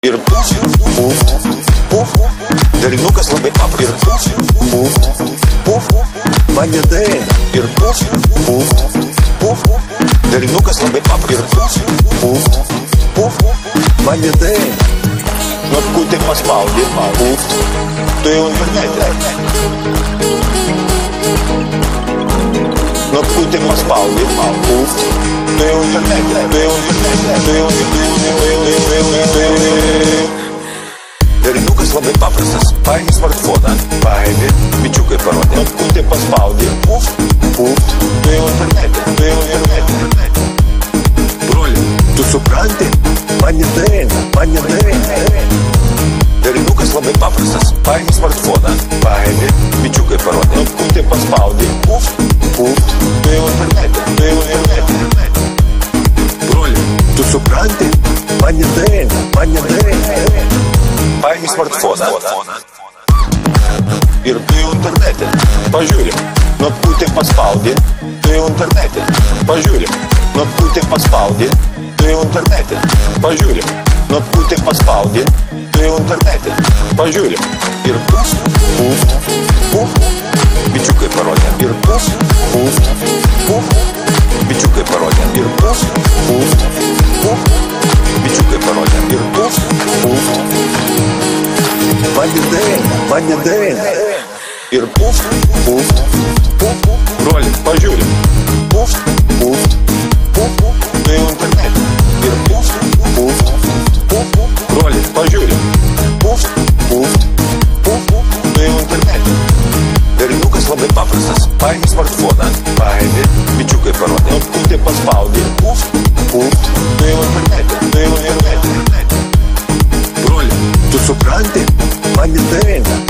Ir puft, puft, puft, derinukas labai paprastas. Ir puft, puft, puft, mane daina. Ir puft, puft, puft, derinukas labai paprastas. Ir puft, puft, mane daina. Nuotkutė paspaudė, puft, tu jau internete. Nuotkutė paspaudė, puft, tu jau internete, tu jau internete, tu jau derinukas labai paprastas, paimi smartfoną, paimi, bičiukai parodė. Nuotkutė paspaudė, puft, puft, tu jau internete, tu jau internete. Broli, tu supranti, mane daina, mane daina. Derinukas labai paprastas, paimi smartfoną, paimi, bičiukai parodė. Nuotkutė paspaudė, puft, puft, tu jau internete, tu jau internete. Broli, tu supranti, mane daina, mane daina. Paimi smartfoną ir tu jau internete, pažiūrim. Nuotkutė paspaudė, tu jau internete, pažiūrim. Nuotkutė paspaudė, tu jau internete, pažiūrim. Nuotkutė paspaudė, tu jau internete, pažiūrim. Ir puft, puft, puft, bičiukai parodė. Ir puft, puft, puft, bičiukai parodė. Ir puft, puft, puft, bičiukai parodė. Ir puft, puft, mane daina, mane daina. Ir puft, puft, puft, broli, pažiūrim. Puft, puft, puft, tu jau internete. Ir puft, puft, puft, broli, pažiūrim. Puft, puft, puft, tu jau internete. Derinukas labai paprastas, paimi smartfoną, paimi, bičiukai parodė. Nuotkutė paspaudė, puft, puft, tu jau internete, tu jau internete. Broli, tu supranti, mane daina.